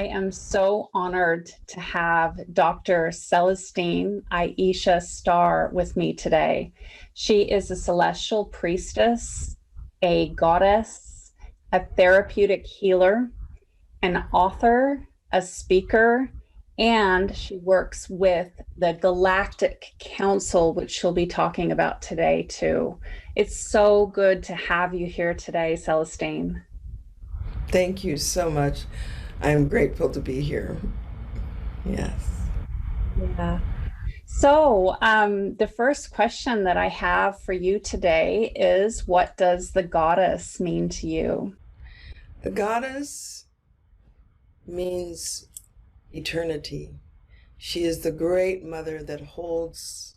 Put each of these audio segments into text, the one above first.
I am so honored to have Dr. Celestine Starr with me today. She is a celestial priestess, a goddess, a therapeutic healer, an author, a speaker, and she works with the Galactic Council, which she'll be talking about today too. It's so good to have you here today, Celestine. Thank you so much. I'm grateful to be here. Yes. Yeah. So, the first question that I have for you today is, what does the goddess mean to you? The goddess means eternity. She is the great mother that holds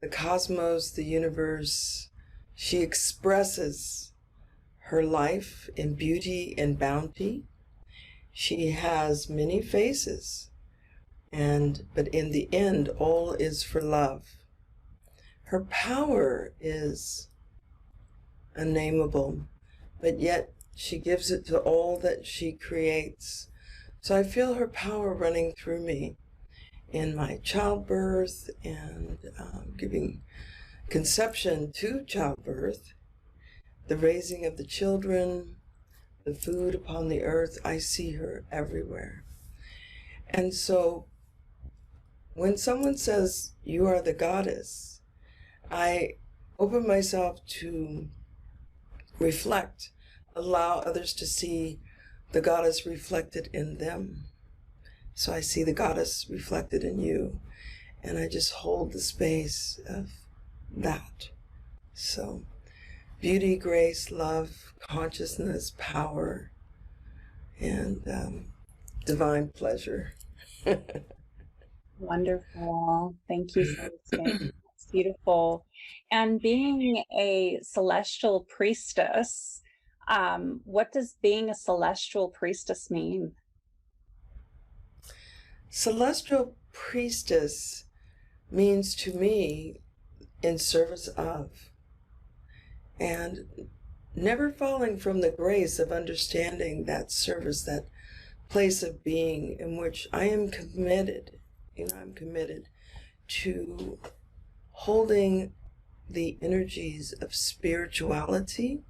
the cosmos, the universe. She expresses her life in beauty and bounty. She has many faces, but in the end, all is for love. Her power is unnameable, but yet she gives it to all that she creates. So I feel her power running through me in my childbirth and giving conception to childbirth, the raising of the children, the food upon the earth. I see her everywhere. And so when someone says, "You are the goddess," I open myself to reflect, allow others to see the goddess reflected in them. So I see the goddess reflected in you, and I just hold the space of that. So beauty, grace, love, consciousness, power, and divine pleasure. Wonderful. Thank you, Celestine. That's beautiful. And being a celestial priestess, what does being a celestial priestess mean? Celestial priestess means to me in service of, and never falling from the grace of understanding that service, that place of being in which I am committed. I'm committed to holding the energies of spirituality,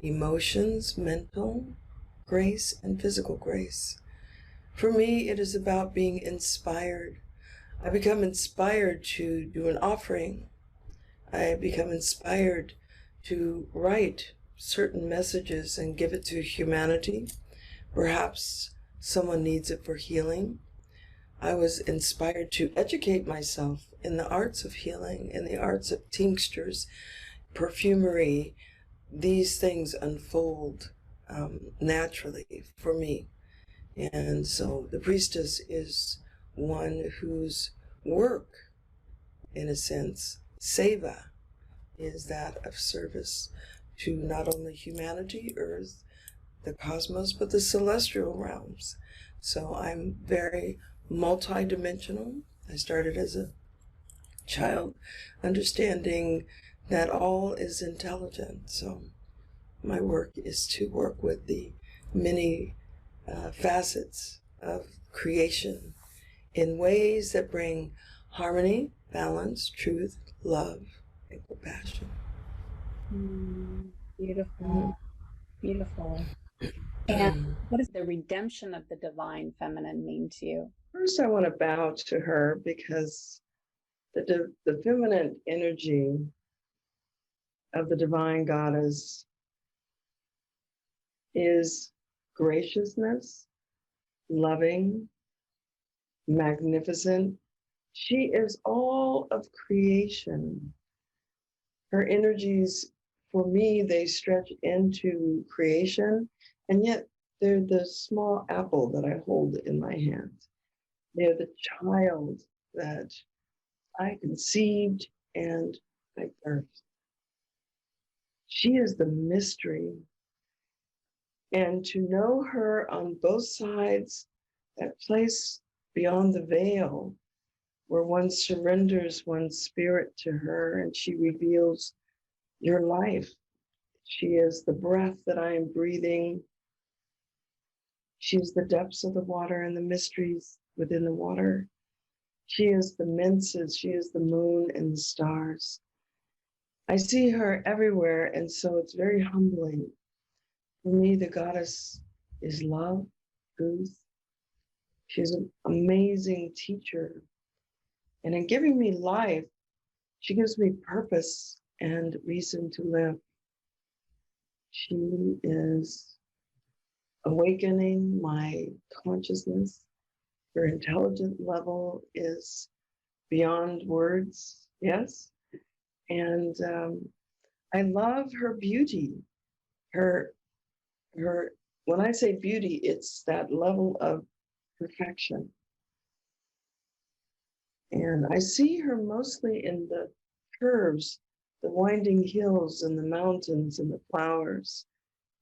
emotions, mental grace, and physical grace. For me, it is about being inspired. I become inspired to do an offering. I become inspired to write certain messages and give it to humanity. Perhaps someone needs it for healing. I was inspired to educate myself in the arts of healing, in the arts of tinctures, perfumery. These things unfold naturally for me. And so the priestess is one whose work, in a sense, seva, is that of service to not only humanity, earth, the cosmos, but the celestial realms. So I'm very multidimensional. I started as a child understanding that all is intelligent. So my work is to work with the many facets of creation in ways that bring harmony, balance, truth, love, and compassion. Beautiful, beautiful. And what does the redemption of the divine feminine mean to you? First, I want to bow to her because the feminine energy of the divine goddess is graciousness, loving, magnificent. She is all of creation. Her energies, for me, they stretch into creation, and yet they're the small apple that I hold in my hand. They're the child that I conceived and I birthed. She is the mystery. And to know her on both sides, that place beyond the veil, where one surrenders one's spirit to her and she reveals your life. She is the breath that I am breathing. She is the depths of the water and the mysteries within the water. She is the menses. She is the moon and the stars. I see her everywhere, and so it's very humbling. For me, the goddess is love, truth. She's an amazing teacher. And in giving me life, she gives me purpose and reason to live. She is awakening my consciousness. Her intelligence level is beyond words, yes. And I love her beauty. Her, when I say beauty, it's that level of perfection. And I see her mostly in the curves, the winding hills and the mountains and the flowers.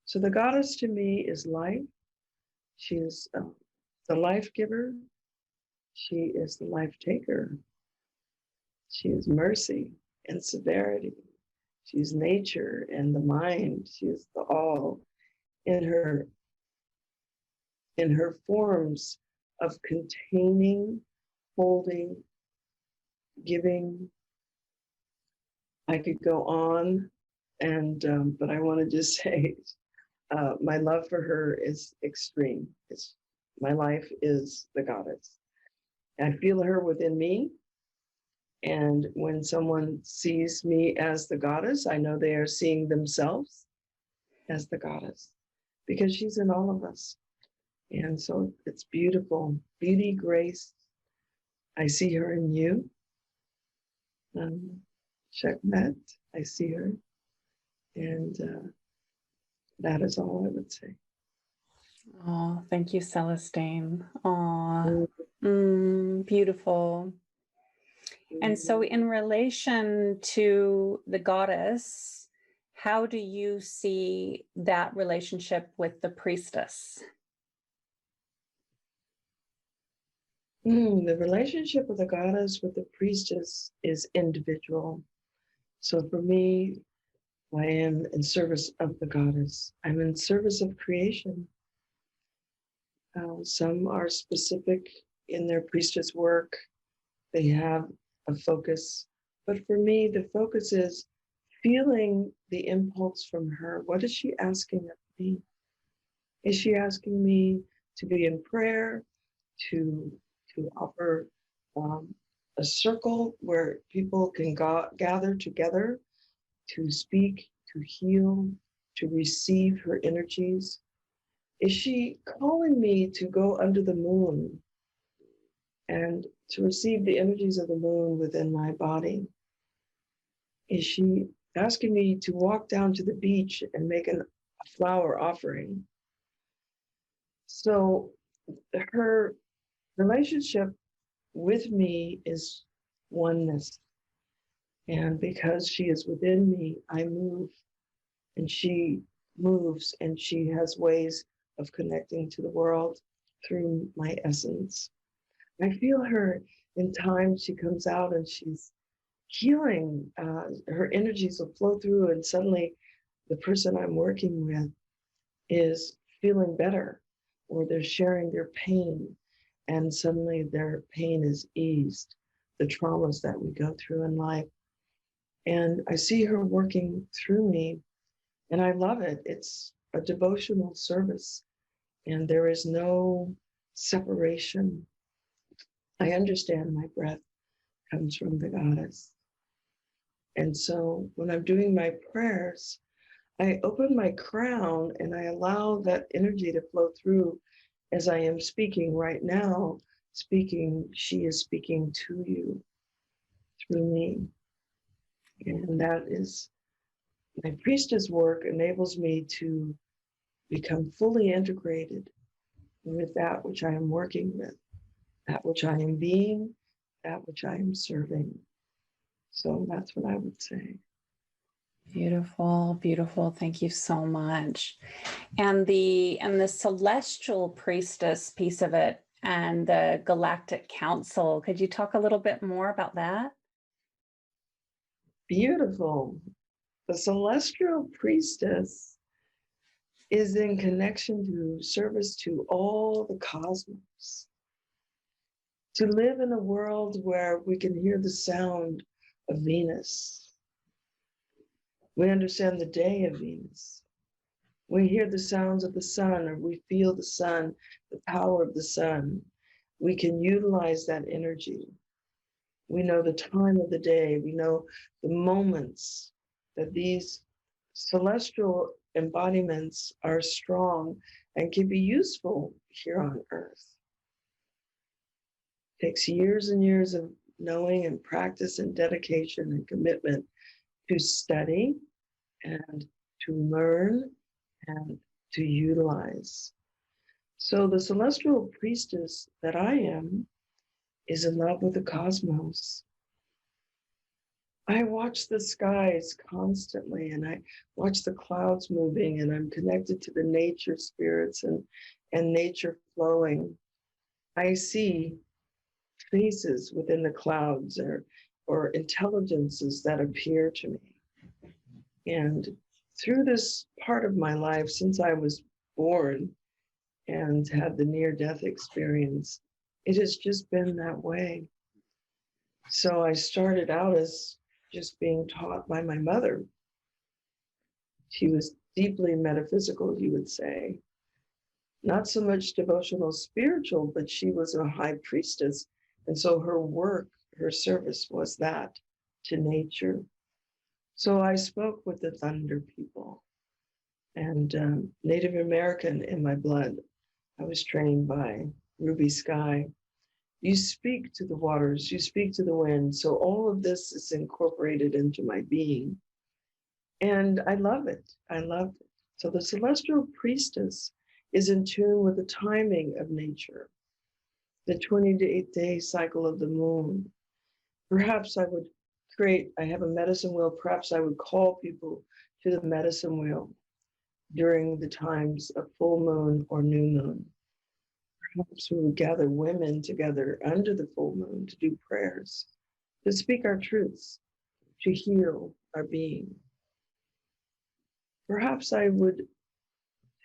So the goddess to me is life. She is the life giver. She is the life taker. She is mercy and severity. She's nature and the mind. She is the all in her forms of containing, holding, giving. I could go on, and but I want to just say my love for her is extreme. My life is the goddess. I feel her within me. And when someone sees me as the goddess, I know they are seeing themselves as the goddess because she's in all of us. And so it's beautiful. Beauty, grace. I see her in you. Schamet, I see her. And that is all I would say. Oh, thank you, Celestine. Oh, beautiful. And so in relation to the goddess, how do you see that relationship with the priestess? The relationship with the goddess with the priestess is individual. So for me, I am in service of the goddess. I'm in service of creation. Some are specific in their priestess work. They have a focus. But for me, the focus is feeling the impulse from her. What is she asking of me? Is she asking me to be in prayer, to offer a circle where people can gather together to speak, to heal, to receive her energies? Is she calling me to go under the moon and to receive the energies of the moon within my body? Is she asking me to walk down to the beach and make a flower offering? So her relationship with me is oneness. And because she is within me, I move, and she moves, and she has ways of connecting to the world through my essence. I feel her in times she comes out and she's healing. Her energies will flow through, and suddenly the person I'm working with is feeling better, or they're sharing their pain, and suddenly their pain is eased, the traumas that we go through in life. And I see her working through me, and I love it. It's a devotional service, and there is no separation. I understand my breath comes from the goddess. And so when I'm doing my prayers, I open my crown and I allow that energy to flow through as I am speaking right now. She is speaking to you through me. And that is, my priestess work enables me to become fully integrated with that which I am working with, that which I am being, that which I am serving. So that's what I would say. Beautiful, beautiful. Thank you so much. And the celestial priestess piece of it and the galactic council, could you talk a little bit more about that? Beautiful. The celestial priestess is in connection to service to all the cosmos. To live in a world where we can hear the sound of Venus. We understand the day of Venus. We hear the sounds of the sun, or we feel the sun, the power of the sun. We can utilize that energy. We know the time of the day. We know the moments that these celestial embodiments are strong and can be useful here on Earth. It takes years and years of knowing and practice and dedication and commitment to study and to learn and to utilize. So the celestial priestess that I am is in love with the cosmos. I watch the skies constantly, and I watch the clouds moving, and I'm connected to the nature spirits and nature flowing. I see faces within the clouds or intelligences that appear to me. And through this part of my life, since I was born and had the near-death experience, it has just been that way. So I started out as just being taught by my mother. She was deeply metaphysical, you would say. Not so much devotional spiritual, but she was a high priestess. And so her work, her service was that to nature. So I spoke with the thunder people and Native American in my blood. I was trained by Ruby Sky. You speak to the waters, you speak to the wind. So all of this is incorporated into my being. And I love it. I love it. So the celestial priestess is in tune with the timing of nature, the 28-day cycle of the moon. Perhaps I would I have a medicine wheel, perhaps I would call people to the medicine wheel during the times of full moon or new moon. Perhaps we would gather women together under the full moon to do prayers, to speak our truths, to heal our being. Perhaps I would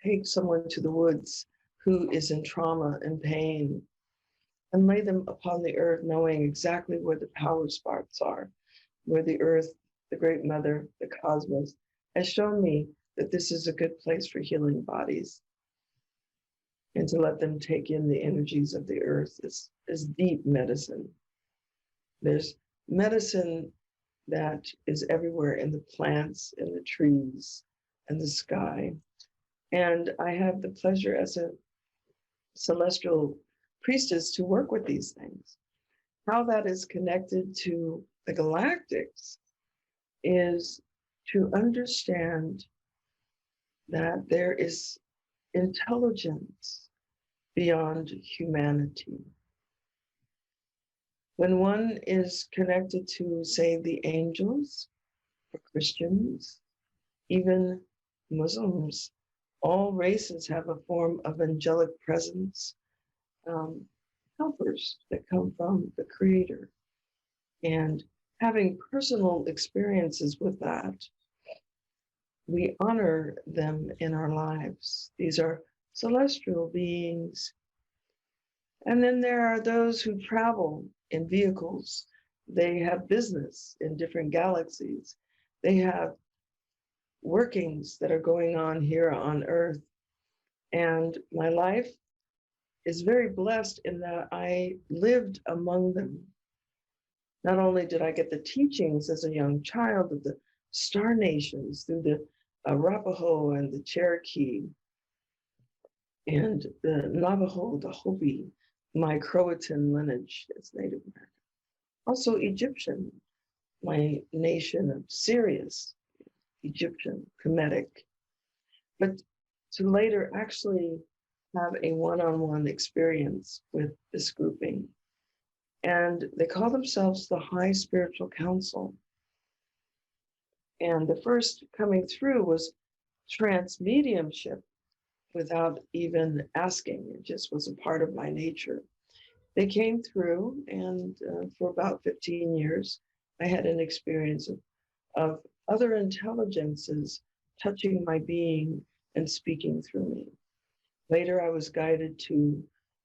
take someone to the woods who is in trauma and pain and lay them upon the earth, knowing exactly where the power spots are, where the earth, the great mother, the cosmos, has shown me that this is a good place for healing bodies. And to let them take in the energies of the earth is deep medicine. There's medicine that is everywhere in the plants, in the trees, and the sky. And I have the pleasure as a celestial priestess to work with these things. How that is connected to the galactics is to understand that there is intelligence beyond humanity. When one is connected to, say, the angels, or Christians, even Muslims, all races have a form of angelic presence, helpers that come from the Creator. And having personal experiences with that, we honor them in our lives. These are celestial beings. And then there are those who travel in vehicles. They have business in different galaxies. They have workings that are going on here on Earth. And my life is very blessed in that I lived among them. Not only did I get the teachings as a young child of the Star Nations through the Arapaho and the Cherokee and the Navajo, the Hopi, my Croatan lineage as Native American. Also Egyptian, my nation of Sirius, Egyptian, Kemetic. But to later actually have a one-on-one experience with this grouping. And they call themselves the High Spiritual Council. And the first coming through was transmediumship without even asking. It just was a part of my nature. They came through, and for about 15 years, I had an experience of other intelligences touching my being and speaking through me. Later, I was guided to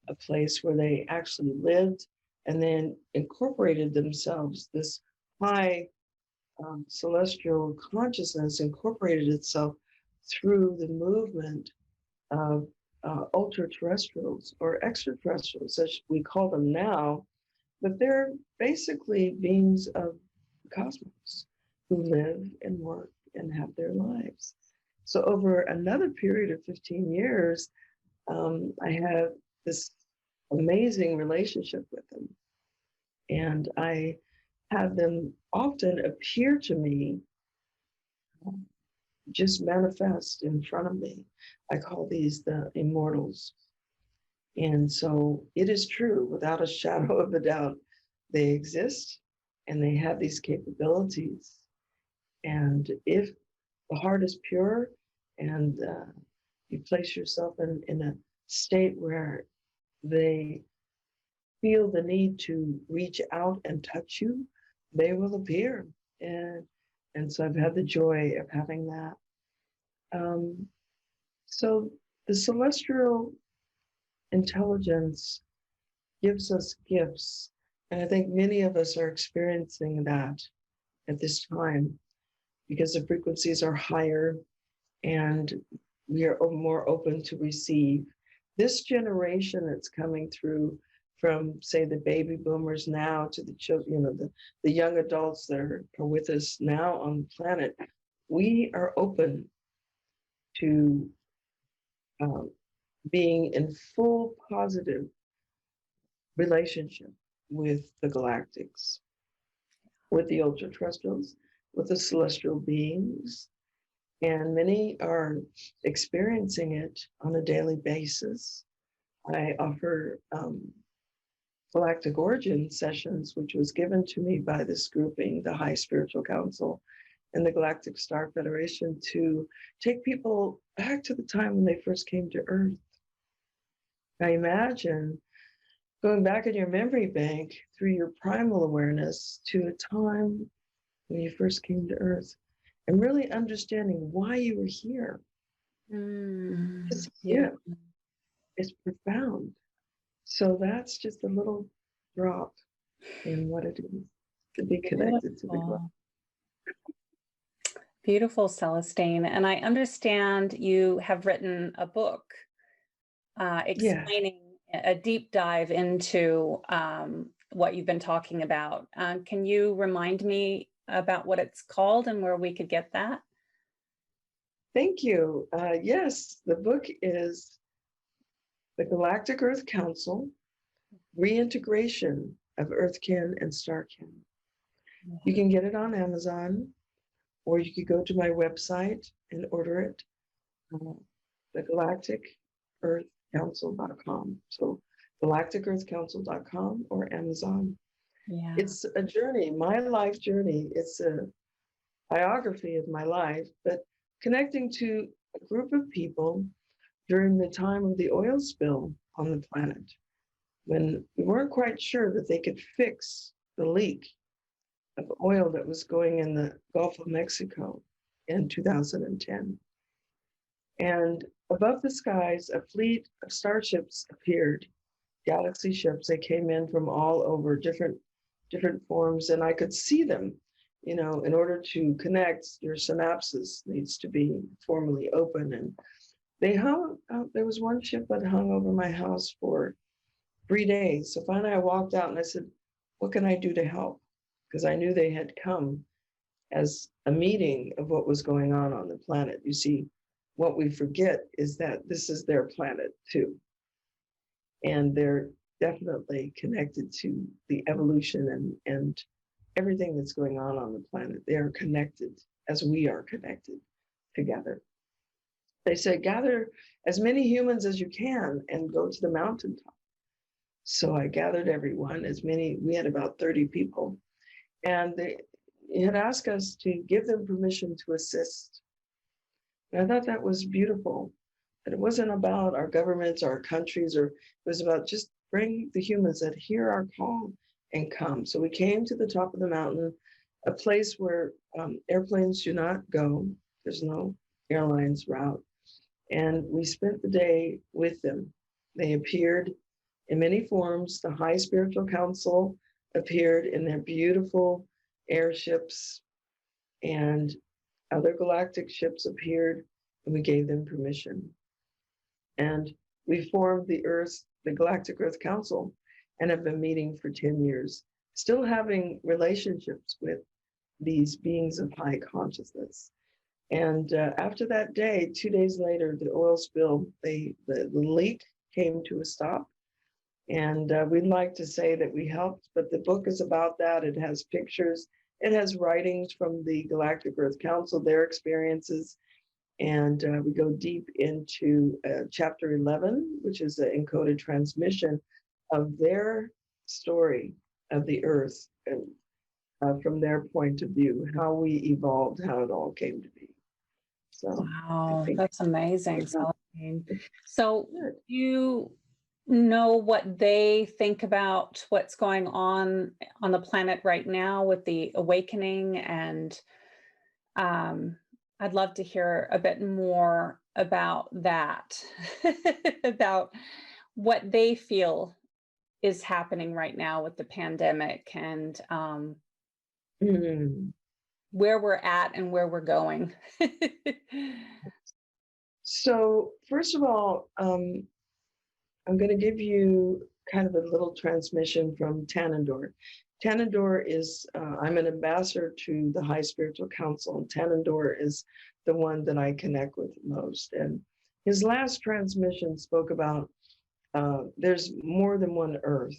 a place where they actually lived and then incorporated themselves. This high celestial consciousness incorporated itself through the movement of ultra-terrestrials or extraterrestrials, as we call them now, but they're basically beings of the cosmos who live and work and have their lives. So over another period of 15 years, I had this amazing relationship with them. And I had them often appear to me, just manifest in front of me. I call these the immortals. And so it is true, without a shadow of a doubt, they exist and they have these capabilities. And if the heart is pure and you place yourself in a state where they feel the need to reach out and touch you, they will appear. And so I've had the joy of having that. So the celestial intelligence gives us gifts. And I think many of us are experiencing that at this time because the frequencies are higher and we are more open to receive. This generation that's coming through from, say, the baby boomers now to the children, the young adults that are with us now on the planet, we are open to being in full positive relationship with the galactics, with the ultra-terrestrials, with the celestial beings. And many are experiencing it on a daily basis. I offer galactic origin sessions, which was given to me by this grouping, the High Spiritual Council and the Galactic Star Federation, to take people back to the time when they first came to Earth. Now imagine going back in your memory bank through your primal awareness to a time when you first came to Earth and really understanding why you were here. It's profound. So that's just a little drop in what it is to be connected to the globe. Beautiful, Celestine. And I understand you have written a book explaining a deep dive into what you've been talking about. Can you remind me about what it's called and where we could get that? Thank you. Yes, the book is The Galactic Earth Council, Reintegration of Earthkin and Starkin. You can get it on Amazon, or you could go to my website and order it, thegalacticearthcouncil.com. So galacticearthcouncil.com or Amazon. Yeah. It's a journey, my life journey. It's a biography of my life, but connecting to a group of people during the time of the oil spill on the planet, when we weren't quite sure that they could fix the leak of oil that was going in the Gulf of Mexico in 2010. And above the skies, a fleet of starships appeared, galaxy ships. They came in from all over, different forms, and I could see them. You know, in order to connect, your synapses needs to be formally open. And they hung, there was one ship that hung over my house for 3 days. So finally I walked out and I said, what can I do to help? Because I knew they had come as a meeting of what was going on the planet. You see, what we forget is that this is their planet too. And they're definitely connected to the evolution and everything that's going on the planet. They are connected as we are connected together. They said, gather as many humans as you can and go to the mountaintop. So I gathered everyone, we had about 30 people. And they had asked us to give them permission to assist. And I thought that was beautiful. That it wasn't about our governments, our countries, or it was about just bring the humans that hear our call and come. So we came to the top of the mountain, a place where airplanes do not go. There's no airlines route. And we spent the day with them. They appeared in many forms. The High Spiritual Council appeared in their beautiful airships, and other galactic ships appeared, and we gave them permission. And we formed the Galactic Earth Council, and have been meeting for 10 years, still having relationships with these beings of high consciousness. And after that day, 2 days later, the oil spill, the leak came to a stop. And we'd like to say that we helped, but the book is about that. It has pictures, it has writings from the Galactic Earth Council, their experiences. And we go deep into chapter 11, which is an encoded transmission of their story of the Earth, and from their point of view, how we evolved, how it all came to be. So, wow, that's amazing, Celestine. So you know what they think about what's going on the planet right now with the awakening, and I'd love to hear a bit more about that, about what they feel is happening right now with the pandemic, and where we're at and where we're going. So, first of all, I'm going to give you kind of a little transmission from Tanandor. Tanandor is, I'm an ambassador to the High Spiritual Council, and Tanandor is the one that I connect with most. And his last transmission spoke about there's more than one Earth.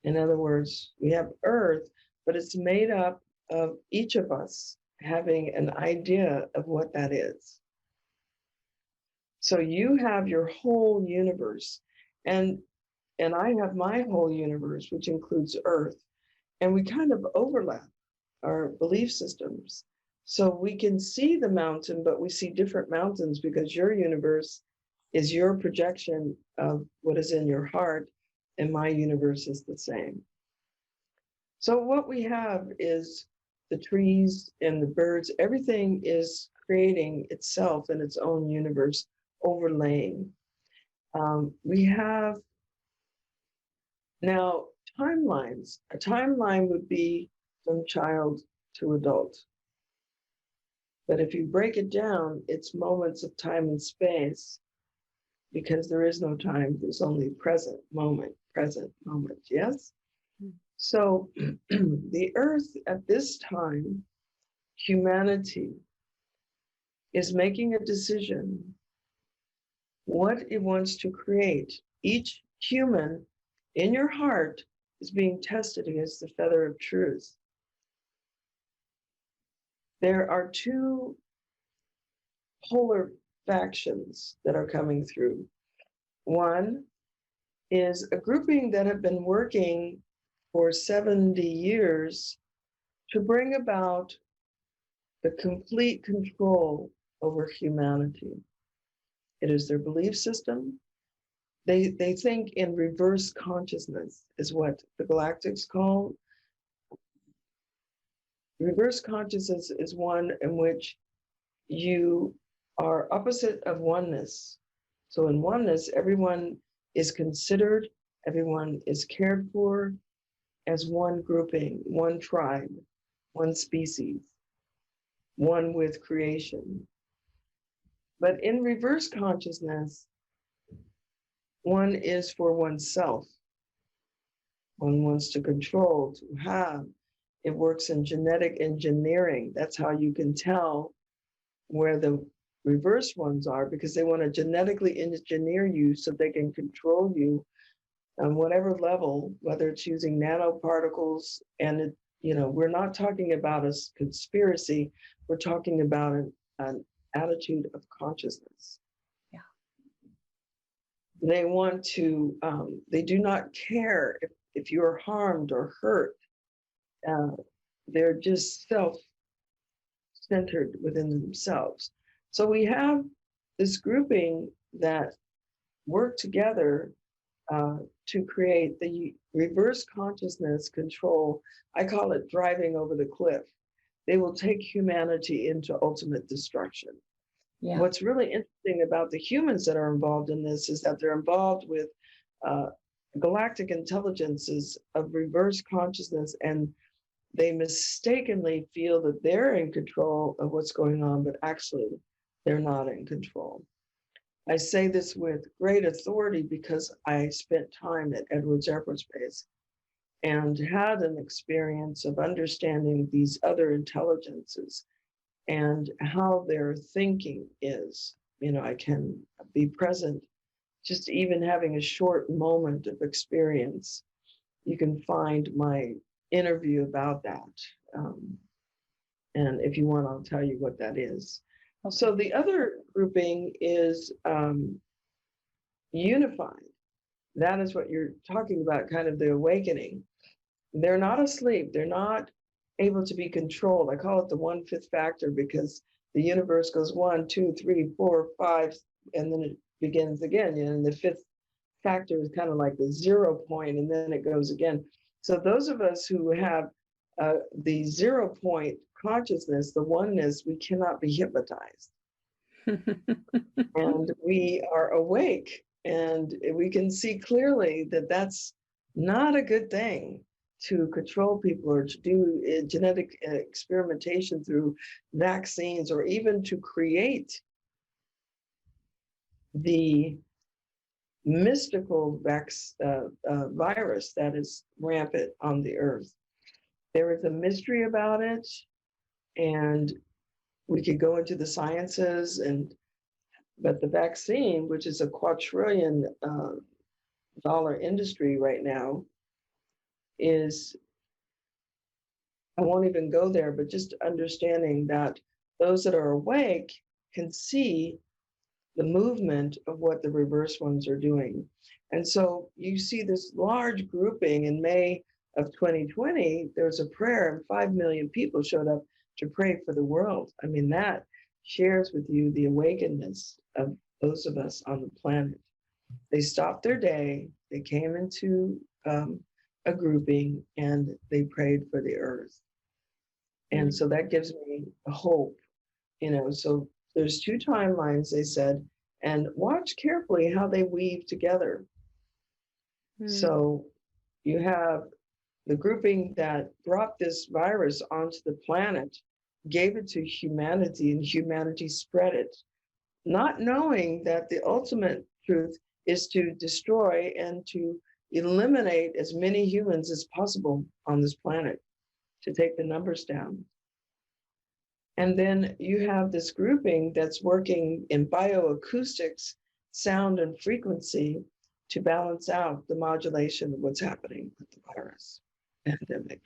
In other words, we have Earth, but it's made up of each of us having an idea of what that is. So you have your whole universe, and I have my whole universe, which includes Earth, and we kind of overlap our belief systems. So we can see the mountain, but we see different mountains because your universe is your projection of what is in your heart, and my universe is the same. So what we have is the trees and the birds, everything is creating itself in its own universe, overlaying. We have now timelines. A timeline would be from child to adult. But if you break it down, it's moments of time and space, because there is no time, there's only present moment, yes? So the Earth at this time, humanity is making a decision what it wants to create. Each human in your heart is being tested against the feather of truth. There are two polar factions that are coming through. One is a grouping that have been working for 70 years to bring about the complete control over humanity. It is their belief system. They think in reverse consciousness, is what the galactics call. Reverse consciousness is one in which you are opposite of oneness. So in oneness, everyone is considered, everyone is cared for as one grouping, one tribe, one species, one with creation. But in reverse consciousness, one is for oneself. One wants to control, to have. It works in genetic engineering. That's how you can tell where the reverse ones are, because they want to genetically engineer you so they can control you on whatever level, whether it's using nanoparticles. And it, we're not talking about a conspiracy. We're talking about an attitude of consciousness. Yeah. They want to, they do not care if you're harmed or hurt. They're just self-centered within themselves. So we have this grouping that work together to create the reverse consciousness control. I call it driving over the cliff. They will take humanity into ultimate destruction. Yeah. What's really interesting about the humans that are involved in this is that they're involved with galactic intelligences of reverse consciousness, and they mistakenly feel that they're in control of what's going on, but actually they're not in control. I say this with great authority because I spent time at Edwards Air Force Base and had an experience of understanding these other intelligences and how their thinking is. You know, I can be present, just even having a short moment of experience. You can find my interview about that. And if you want, I'll tell you what that is. Okay. So the other grouping is unified. That is what you're talking about, kind of the awakening. They're not asleep. They're not able to be controlled. I call it the 1/5 factor because the universe goes 1, 2, 3, 4, 5, and then it begins again. And the fifth factor is kind of like the 0 point, and then it goes again. So those of us who have the 0 point consciousness, the oneness, we cannot be hypnotized. And we are awake, and we can see clearly that that's not a good thing to control people or to do genetic experimentation through vaccines, or even to create the mystical virus that is rampant on the earth. There is a mystery about it, and we could go into the sciences, but the vaccine, which is a quadrillion dollar industry right now, is, I won't even go there, but just understanding that those that are awake can see the movement of what the reverse ones are doing. And so you see this large grouping in May of 2020, there was a prayer and 5 million people showed up to pray for the world. I mean, that shares with you the awakeness of those of us on the planet. They stopped their day, they came into a grouping, and they prayed for the earth. And so that gives me a hope, you know. So there's 2 timelines, they said, and watch carefully how they weave together. So you have the grouping that brought this virus onto the planet, gave it to humanity, and humanity spread it, not knowing that the ultimate truth is to destroy and to eliminate as many humans as possible on this planet, to take the numbers down. And then you have this grouping that's working in bioacoustics, sound and frequency, to balance out the modulation of what's happening with the virus pandemic.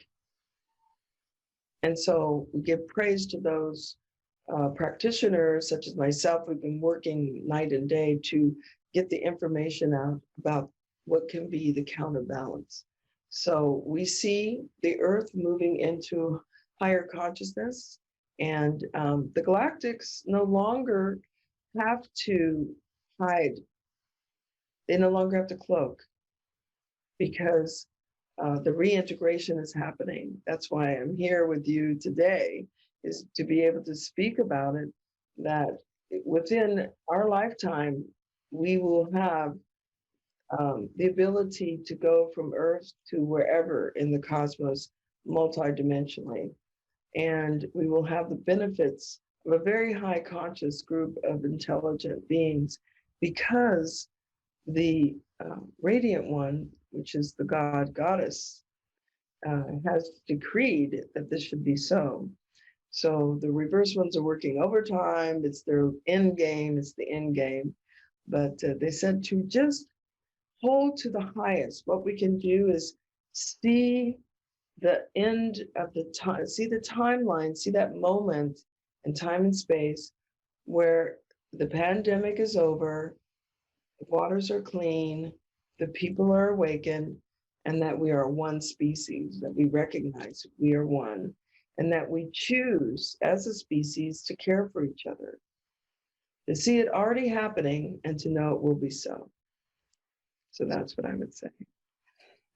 And so we give praise to those practitioners, such as myself, who've been working night and day to get the information out about what can be the counterbalance. So we see the earth moving into higher consciousness, and the galactics no longer have to hide. They no longer have to cloak, because the reintegration is happening. That's why I'm here with you today, is to be able to speak about it, that within our lifetime, we will have the ability to go from Earth to wherever in the cosmos multidimensionally. And we will have the benefits of a very high conscious group of intelligent beings, because the radiant one, which is the god goddess, has decreed that this should be so. So the reverse ones are working overtime. It's their end game. It's the end game. But they said to just hold to the highest. What we can do is see the end of the time, see the timeline, see that moment in time and space where the pandemic is over, the waters are clean, the people are awakened, and that we are one species, that we recognize we are one, and that we choose as a species to care for each other, to see it already happening and to know it will be so. So that's what I would say.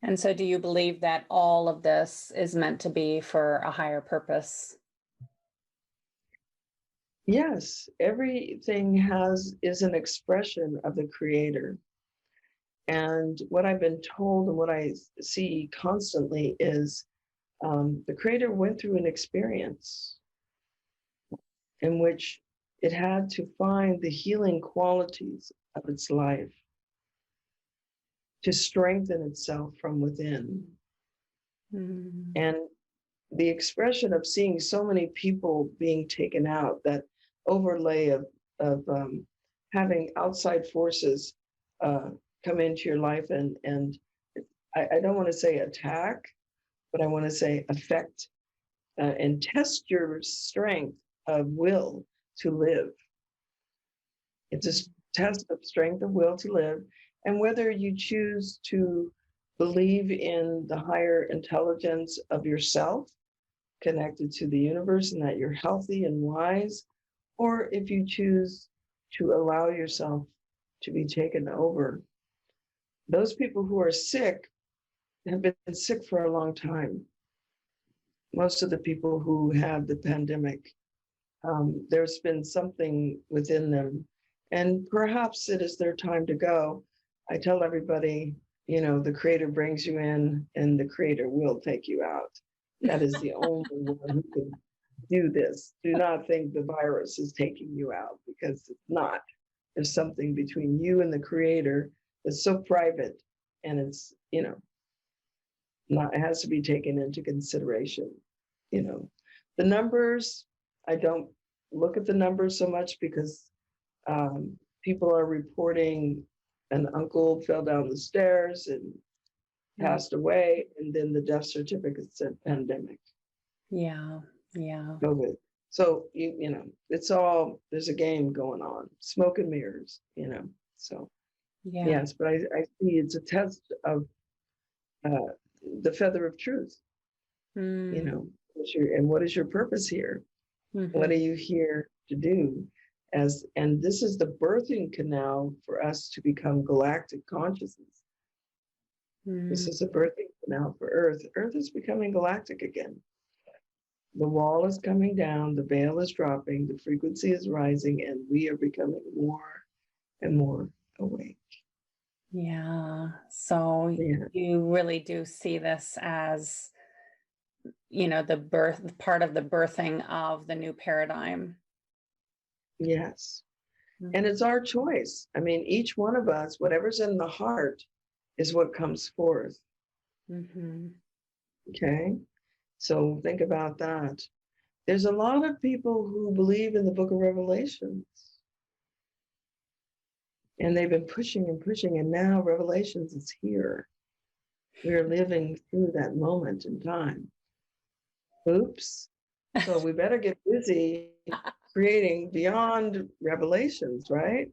And so do you believe that all of this is meant to be for a higher purpose? Yes, everything is an expression of the creator. And what I've been told and what I see constantly is the creator went through an experience in which it had to find the healing qualities of its life to strengthen itself from within. Mm. And the expression of seeing so many people being taken out, that overlay of having outside forces come into your life and I don't want to say attack, but I want to say affect and test your strength of will to live. It's a test of strength of will to live, and whether you choose to believe in the higher intelligence of yourself connected to the universe and that you're healthy and wise, or if you choose to allow yourself to be taken over. Those people who are sick have been sick for a long time. Most of the people who have the pandemic, there's been something within them, and perhaps it is their time to go. I tell everybody, the creator brings you in and the creator will take you out. That is the only one who can do this. Do not think the virus is taking you out, because it's not. There's something between you and the creator that's so private, and it's, not, it has to be taken into consideration. The numbers, I don't look at the numbers so much, because people are reporting an uncle fell down the stairs and passed away, and then the death certificate said pandemic. Yeah. COVID. So it's all, there's a game going on, smoke and mirrors, So Yeah. yes, but I see it's a test of the feather of truth. Mm. And what is your purpose here? Mm-hmm. What are you here to do? And this is the birthing canal for us to become galactic consciousness. Mm. This is a birthing canal for Earth. Earth is becoming galactic again. The wall is coming down, the veil is dropping, the frequency is rising, and we are becoming more and more awake. Yeah. So you really do see this as, the part of the birthing of the new paradigm. Yes. Mm-hmm. And it's our choice. I mean, each one of us, whatever's in the heart is what comes forth. Mm-hmm. Okay. So think about that. There's a lot of people who believe in the book of Revelations. And they've been pushing and pushing, and now Revelations is here. We're living through that moment in time. Oops. So we better get busy creating beyond Revelations, right?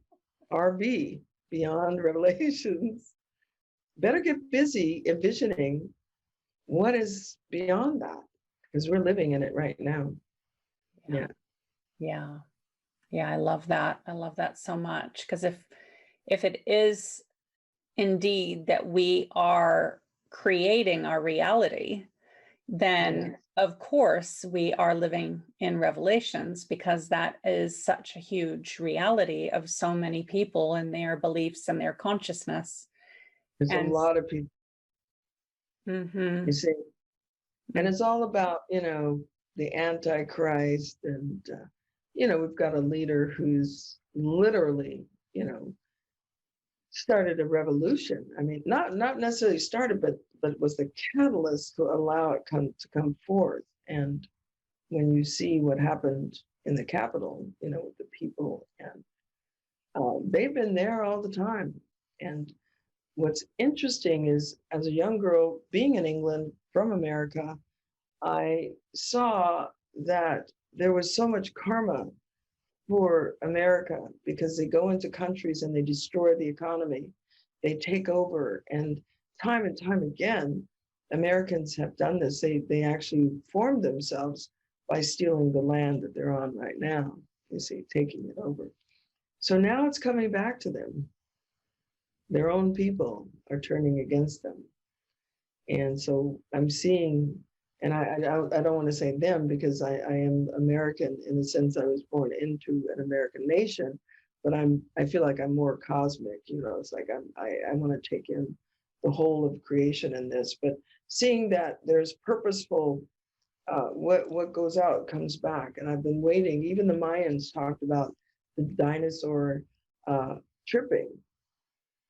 RB, beyond Revelations. Better get busy envisioning what is beyond that, because we're living in it right now. Yeah, I love that. I love that so much, because if it is indeed that we are creating our reality, then of course we are living in Revelations, because that is such a huge reality of so many people and their beliefs and their consciousness. There's a lot of people. Mm-hmm. You see, and it's all about, the Antichrist, and, we've got a leader who's literally, started a revolution. I mean, not necessarily started, but was the catalyst to allow it to come forth. And when you see what happened in the Capitol, with the people, and they've been there all the time. And what's interesting is, as a young girl being in England from America, I saw that there was so much karma for America, because they go into countries and they destroy the economy. They take over, and time again, Americans have done this. They actually formed themselves by stealing the land that they're on right now, you see, taking it over. So now it's coming back to them. Their own people are turning against them. And so I'm seeing and I don't want to say them because I am American in the sense I was born into an American nation, but I feel like I'm more cosmic. It's like I want to take in the whole of creation in this, but seeing that there's purposeful, what goes out comes back, and I've been waiting. Even the Mayans talked about the dinosaur tripping.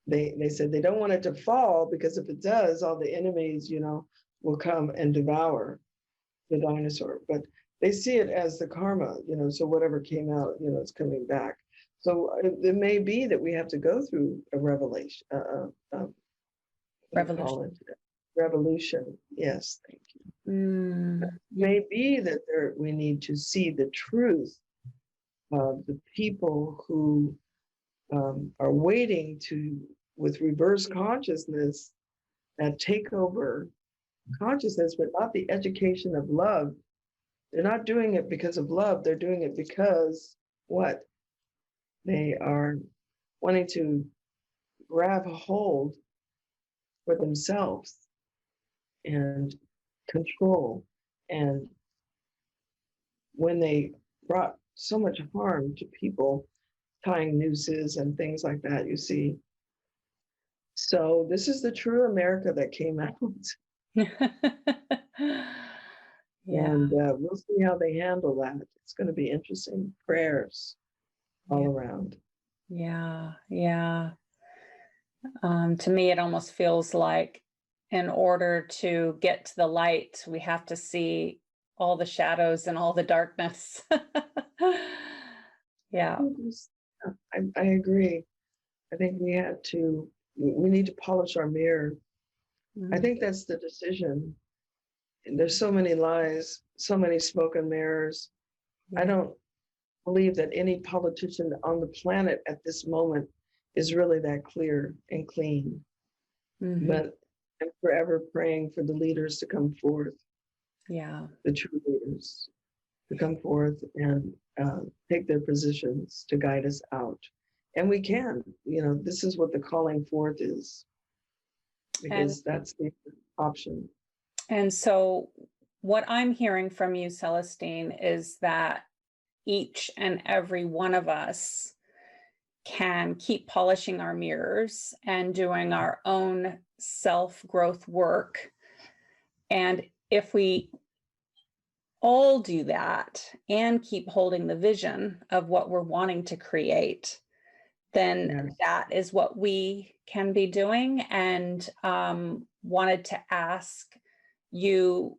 They said they don't want it to fall because if it does, all the enemies, will come and devour the dinosaur. But they see it as the karma, so whatever came out, it's coming back. So it may be that we have to go through a revelation, Revolution. Revolution. Yes, thank you. Mm. It may be that we need to see the truth of the people who are waiting with reverse consciousness, take over consciousness, but not the education of love. They're not doing it because of love. They're doing it because what? They are wanting to grab a hold for themselves and control. And when they brought so much harm to people, tying nooses and things like that, you see. So this is the true America that came out. Yeah. And we'll see how they handle that. It's going to be interesting. Prayers all around. Yeah. Yeah. To me, it almost feels like in order to get to the light, we have to see all the shadows and all the darkness. Yeah. I agree. I think we need to polish our mirror. I think that's the decision. And there's so many lies, so many smoke and mirrors. I don't believe that any politician on the planet at this moment is really that clear and clean. But I'm forever praying for the leaders to come forth. Yeah. The true leaders to come forth and take their positions to guide us out. And we can, this is what the calling forth is, because that's the option. And so what I'm hearing from you, Celestine, is that each and every one of us can keep polishing our mirrors and doing our own self-growth work. And if we all do that and keep holding the vision of what we're wanting to create, then that is what we can be doing. And wanted to ask you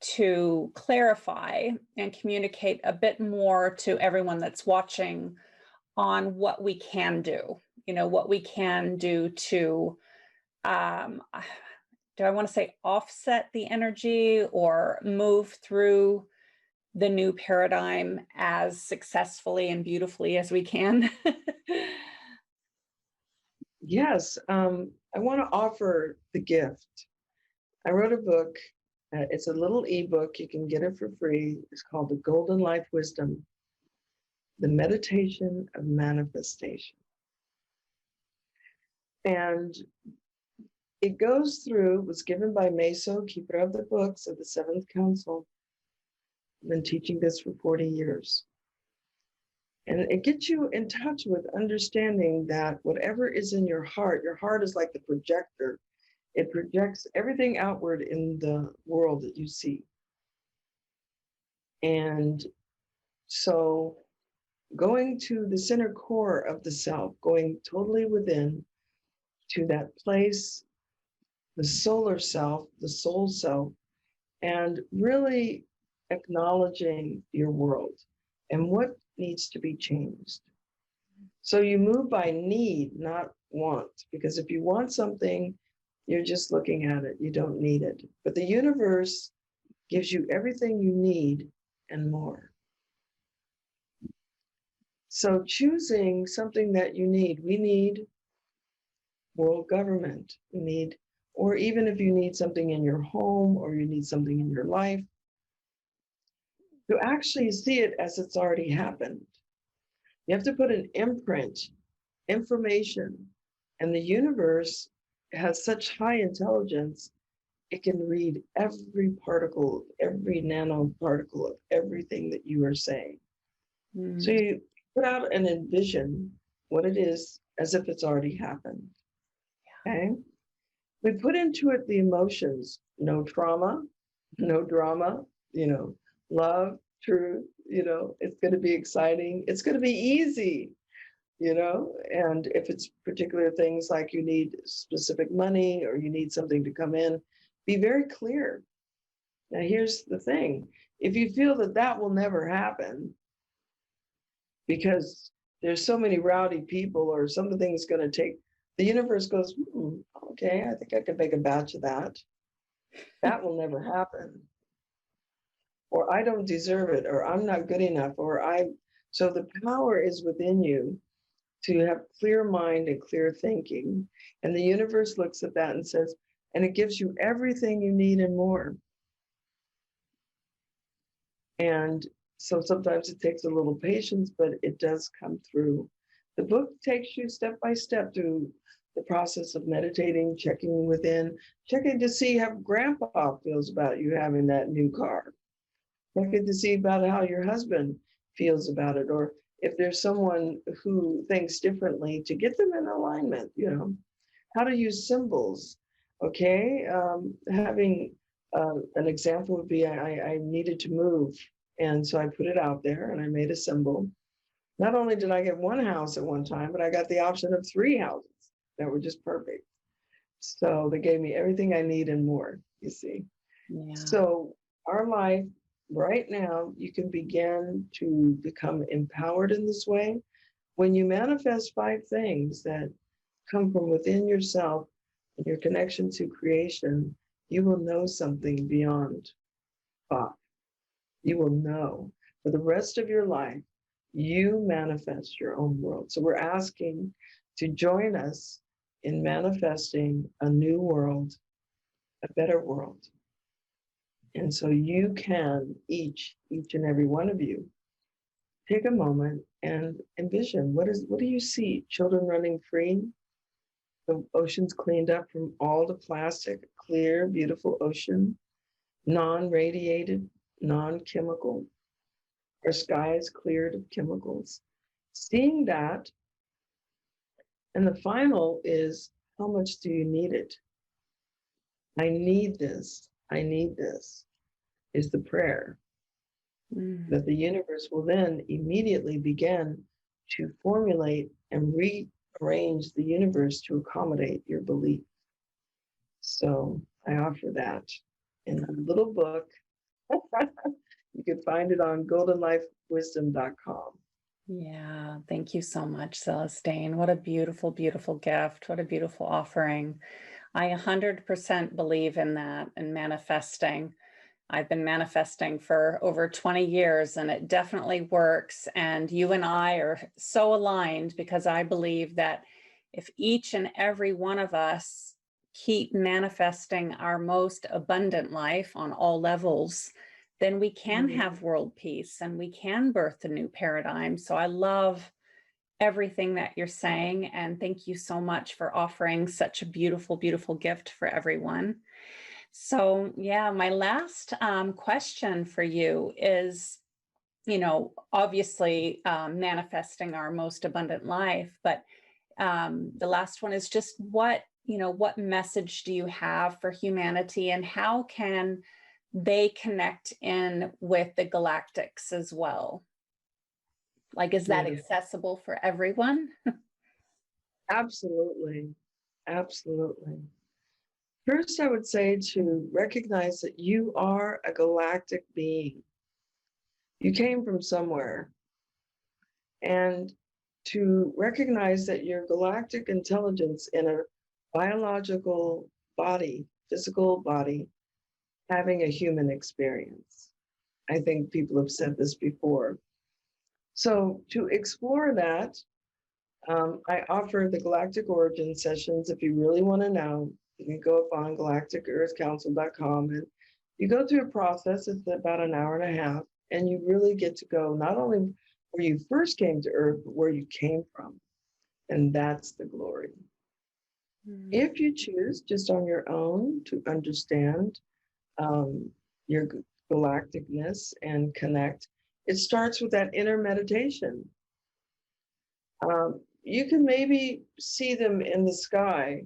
to clarify and communicate a bit more to everyone that's watching on what we can do, what we can do to, do I want to say offset the energy or move through the new paradigm as successfully and beautifully as we can? Yes, I want to offer the gift. I wrote a book. It's a little ebook. You can get it for free. It's called The Golden Life Wisdom, The Meditation of Manifestation. And it goes through, was given by Meso, keeper of the books of the Seventh Council. I've been teaching this for 40 years. And it gets you in touch with understanding that whatever is in your heart is like the projector. It projects everything outward in the world that you see. And so going to the center core of the self, going totally within to that place, the solar self, the soul self, and really acknowledging your world and what needs to be changed. So you move by need, not want, because if you want something, you're just looking at it, you don't need it. But the universe gives you everything you need and more. So choosing something that you need, we need world government, we need, or even if you need something in your home or you need something in your life, to actually see it as it's already happened. You have to put an imprint, information, and the universe has such high intelligence it can read every particle, every nanoparticle of everything that you are saying. So you put out and envision what it is as if it's already happened. Okay? We put into it the emotions, no trauma, no drama, love, truth, it's going to be exciting. It's going to be easy, and if it's particular things like you need specific money or you need something to come in, be very clear. Now, here's the thing. If you feel that that will never happen because there's so many rowdy people or something's going to take, the universe goes, okay, I think I could make a batch of that. That will never happen. Or I don't deserve it, or I'm not good enough, so the power is within you to have clear mind and clear thinking. And the universe looks at that and says, and it gives you everything you need and more. And so sometimes it takes a little patience, but it does come through. The book takes you step by step through the process of meditating, checking within, checking to see how grandpa feels about you having that new car. Checking to see about how your husband feels about it, or if there's someone who thinks differently, to get them in alignment, how to use symbols. Okay, having an example would be I needed to move, and so I put it out there and I made a symbol. Not only did I get one house at one time, but I got the option of 3 houses that were just perfect. So they gave me everything I need and more, you see. Yeah. So our life right now, you can begin to become empowered in this way. When you manifest 5 things that come from within yourself and your connection to creation, you will know something beyond thought. You will know for the rest of your life, you manifest your own world. So we're asking to join us in manifesting a new world, a better world. And so you can, each and every one of you, take a moment and envision, what do you see? Children running free, the oceans cleaned up from all the plastic, clear, beautiful ocean, non-radiated, non-chemical, our skies cleared of chemicals. Seeing that, and the final is, how much do you need it? I need this, is the prayer. That the universe will then immediately begin to formulate and rearrange the universe to accommodate your belief. So I offer that in a little book. You can find it on goldenlifewisdom.com. Yeah, thank you so much, Celestine. What a beautiful, beautiful gift. What a beautiful offering. I 100% believe in that and manifesting. I've been manifesting for over 20 years and it definitely works. And you and I are so aligned because I believe that if each and every one of us keep manifesting our most abundant life on all levels, then we can have world peace and we can birth a new paradigm. So I love everything that you're saying. And thank you so much for offering such a beautiful, beautiful gift for everyone. So yeah, my last question for you is, obviously manifesting our most abundant life, but the last one is just what message do you have for humanity and how can they connect in with the galactics as well? Like, is that accessible for everyone? Absolutely. Absolutely. First, I would say to recognize that you are a galactic being. You came from somewhere. And to recognize that your galactic intelligence in a biological body, physical body, having a human experience. I think people have said this before. So to explore that, I offer the Galactic Origin sessions. If you really want to know, you can go up on galacticearthcouncil.com and you go through a process. It's about an hour and a half, and you really get to go not only where you first came to Earth, but where you came from. And that's the glory. If you choose just on your own to understand your galacticness and connect, it starts with that inner meditation. You can maybe see them in the sky,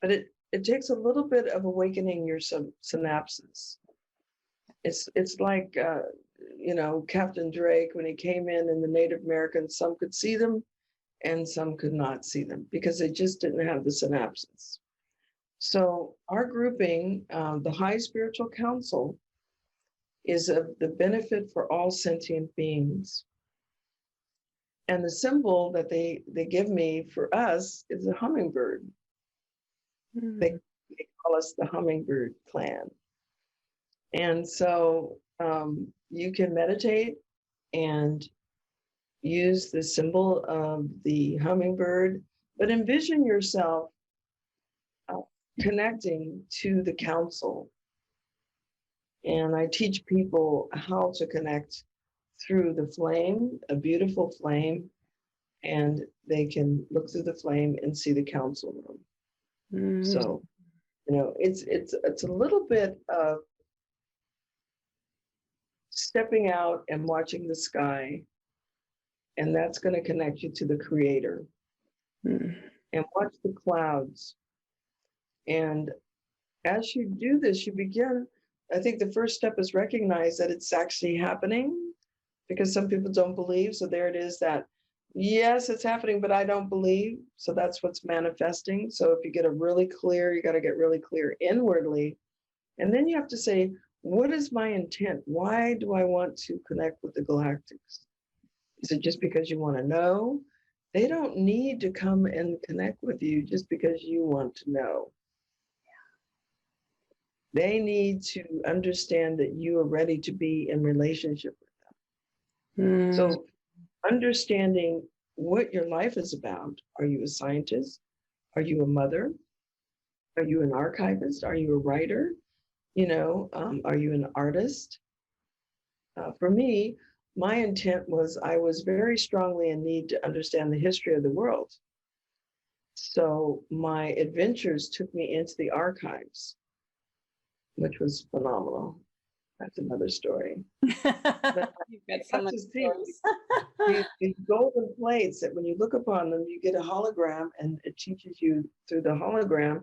but it takes a little bit of awakening your synapses. It's like Captain Drake, when he came in the Native Americans, some could see them and some could not see them because they just didn't have the synapses. So our grouping, the High Spiritual Council, is of the benefit for all sentient beings. And the symbol that they give me for us is a hummingbird. They call us the Hummingbird Clan. And so you can meditate and use the symbol of the hummingbird, but envision yourself connecting to the council. And I teach people how to connect through the flame, a beautiful flame, and they can look through the flame and see the council room. So, it's a little bit of stepping out and watching the sky, and that's going to connect you to the Creator. And watch the clouds. And as you do this, you begin, I think the first step is recognize that it's actually happening, because some people don't believe. So there it is that, yes, it's happening, but I don't believe. So that's what's manifesting. So if you get you got to get really clear inwardly. And then you have to say, what is my intent? Why do I want to connect with the galactics? Is it just because you want to know? They don't need to come and connect with you just because you want to know. They need to understand that you are ready to be in relationship with them. So understanding what your life is about. Are you a scientist? Are you a mother? Are you an archivist? Are you a writer? Are you an artist? For me, my intent was I was very strongly in need to understand the history of the world. So my adventures took me into the archives, which was phenomenal. That's another story. But You've got so many stories. these golden plates that when you look upon them, you get a hologram, and it teaches you through the hologram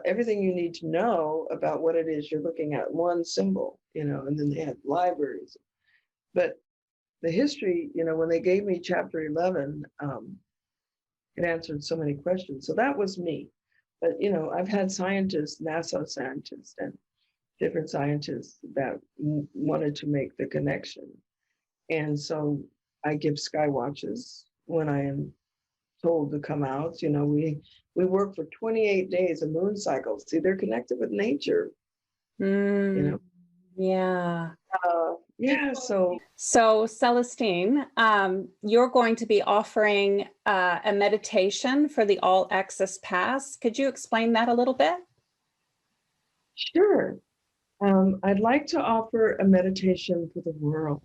everything you need to know about what it is you're looking at. One symbol, and then they had libraries. But the history, when they gave me chapter 11, it answered so many questions. So that was me. But, I've had scientists, NASA scientists, and different scientists that wanted to make the connection. And so I give sky watches when I am told to come out. We work for 28 days of moon cycles. See, they're connected with nature. Yeah. So Celestine, you're going to be offering a meditation for the All Access Pass. Could you explain that a little bit? Sure. I'd like to offer a meditation for the world.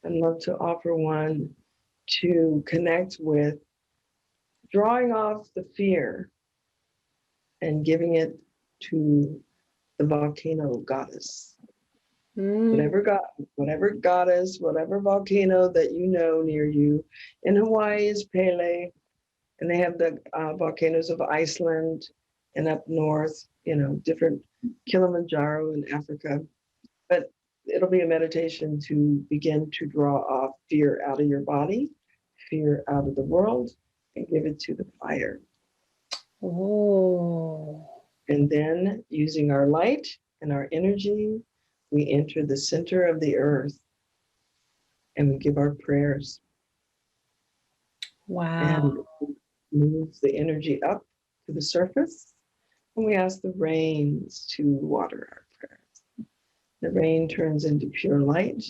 I'd love to offer one to connect with drawing off the fear and giving it to the volcano goddess. Whatever goddess, whatever volcano that you know near you. In Hawaii is Pele, and they have the volcanoes of Iceland, and up north, different Kilimanjaro in Africa. But it'll be a meditation to begin to draw off fear out of your body, fear out of the world, and give it to the fire. Oh. And then using our light and our energy, we enter the center of the earth and we give our prayers. Wow. And move the energy up to the surface. And we ask the rains to water our prayers. The rain turns into pure light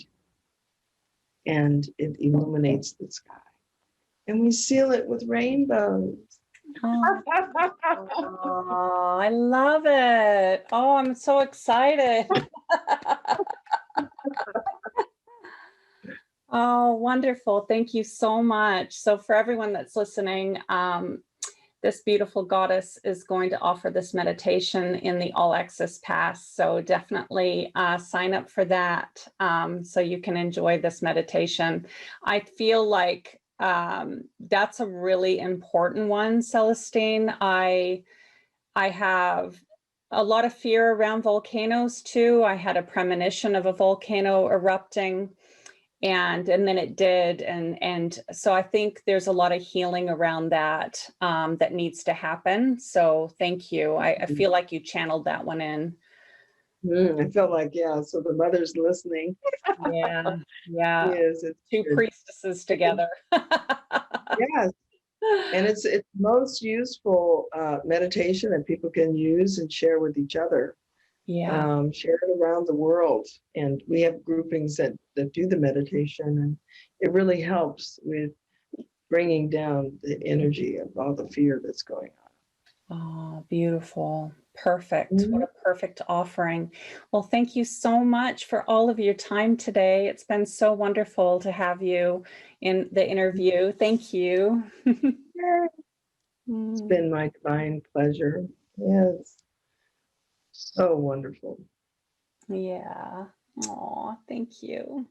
and it illuminates the sky. And we seal it with rainbows. Oh, I love it. Oh, I'm so excited. Oh, wonderful. Thank you so much. So for everyone that's listening, the this beautiful goddess is going to offer this meditation in the All Access Pass. So definitely sign up for that so you can enjoy this meditation. I feel like that's a really important one, Celestine. I have a lot of fear around volcanoes too. I had a premonition of a volcano erupting, and then it did, and so I think there's a lot of healing around that that needs to happen. So thank you. I feel like you channeled that one in. I felt like, yeah, so the mother's listening. Yeah, yeah. Yes, it's Two good. priestesses together. Yes, and it's most useful meditation that people can use and share with each other. Yeah. Share it around the world, and we have groupings that do the meditation, and it really helps with bringing down the energy of all the fear that's going on. Oh, beautiful. Perfect. What a perfect offering. Well, thank you so much for all of your time today. It's been so wonderful to have you in the interview. Thank you. It's been my divine pleasure. Yes, so wonderful. Yeah. Oh, thank you.